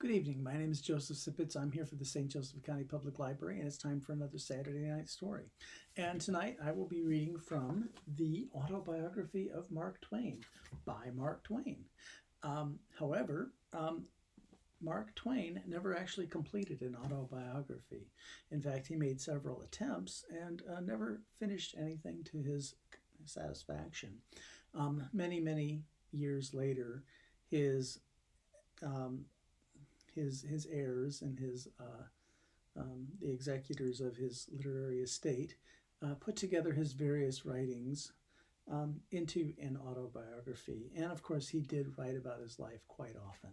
Good evening. My name is Joseph Sipitz. I'm here for the St. Joseph County Public Library, and it's time for another Saturday night story. And tonight I will be reading from the Autobiography of Mark Twain by Mark Twain. However, Mark Twain never actually completed an autobiography. In fact, he made several attempts and never finished anything to his satisfaction. Many years later, his um, his heirs and the executors of his literary estate put together his various writings into an autobiography. And of course, he did write about his life quite often.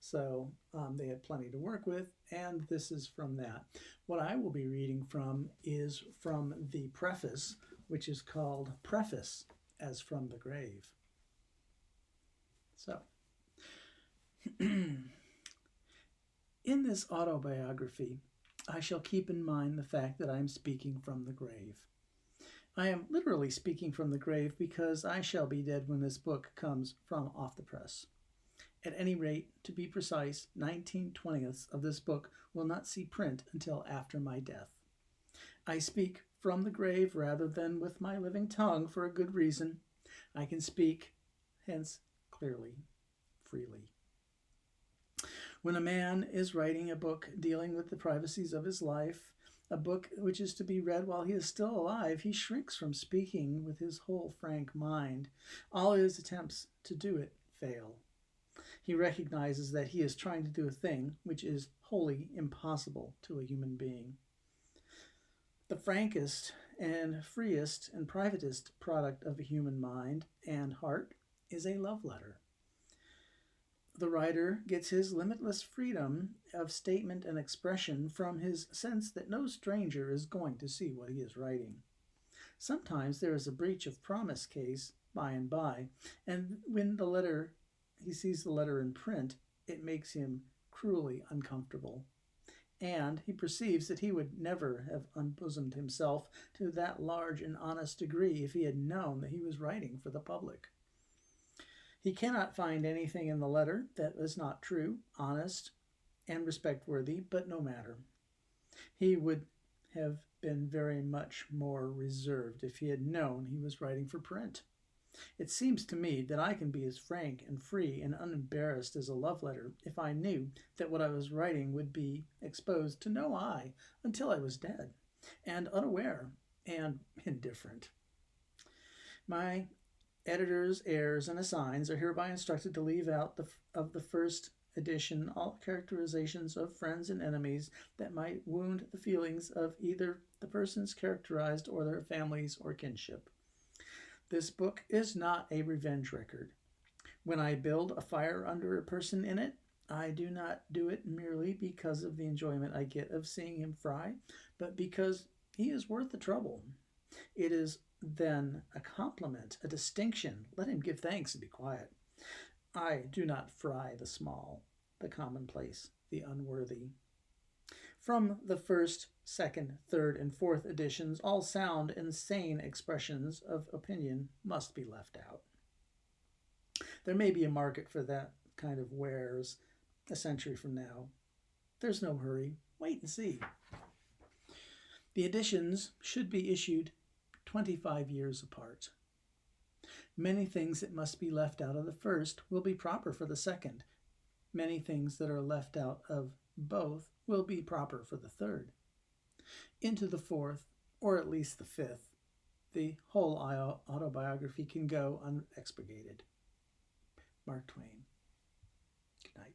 So they had plenty to work with, and this is from that. What I will be reading from is from the preface, which is called Preface, as from the grave. So, in this autobiography, I shall keep in mind the fact that I am speaking from the grave. I am literally speaking from the grave because I shall be dead when this book comes from off the press. At any rate, to be precise, 19/20ths of this book will not see print until after my death. I speak from the grave rather than with my living tongue for a good reason. I can speak, hence, clearly, freely. When a man is writing a book dealing with the privacies of his life, a book which is to be read while he is still alive, he shrinks from speaking with his whole frank mind. All his attempts to do it fail. He recognizes that he is trying to do a thing which is wholly impossible to a human being. The frankest and freest and privatest product of a human mind and heart is a love letter. The writer gets his limitless freedom of statement and expression from his sense that no stranger is going to see what he is writing. Sometimes there is a breach of promise case by and by, and when he sees the letter in print, it makes him cruelly uncomfortable. And he perceives that he would never have unbosomed himself to that large and honest degree if he had known that he was writing for the public. He cannot find anything in the letter that is not true, honest, and respect-worthy, but no matter. He would have been very much more reserved if he had known he was writing for print. It seems to me that I can be as frank and free and unembarrassed as a love letter if I knew that what I was writing would be exposed to no eye until I was dead, and unaware and indifferent. My editors, heirs, and assigns are hereby instructed to leave out of the first edition all characterizations of friends and enemies that might wound the feelings of either the persons characterized or their families or kinship. This book is not a revenge record. When I build a fire under a person in it, I do not do it merely because of the enjoyment I get of seeing him fry, but because he is worth the trouble. It is then a compliment, a distinction. Let him give thanks and be quiet. I do not fry the small, the commonplace, the unworthy. From the first, second, third, and fourth editions, all sound and sane expressions of opinion must be left out. There may be a market for that kind of wares a century from now. There's no hurry. Wait and see. The editions should be issued 25 years apart. Many things that must be left out of the first will be proper for the second. Many things that are left out of both will be proper for the third. Into the fourth, or at least the fifth, the whole autobiography can go unexpurgated. Mark Twain. Good night.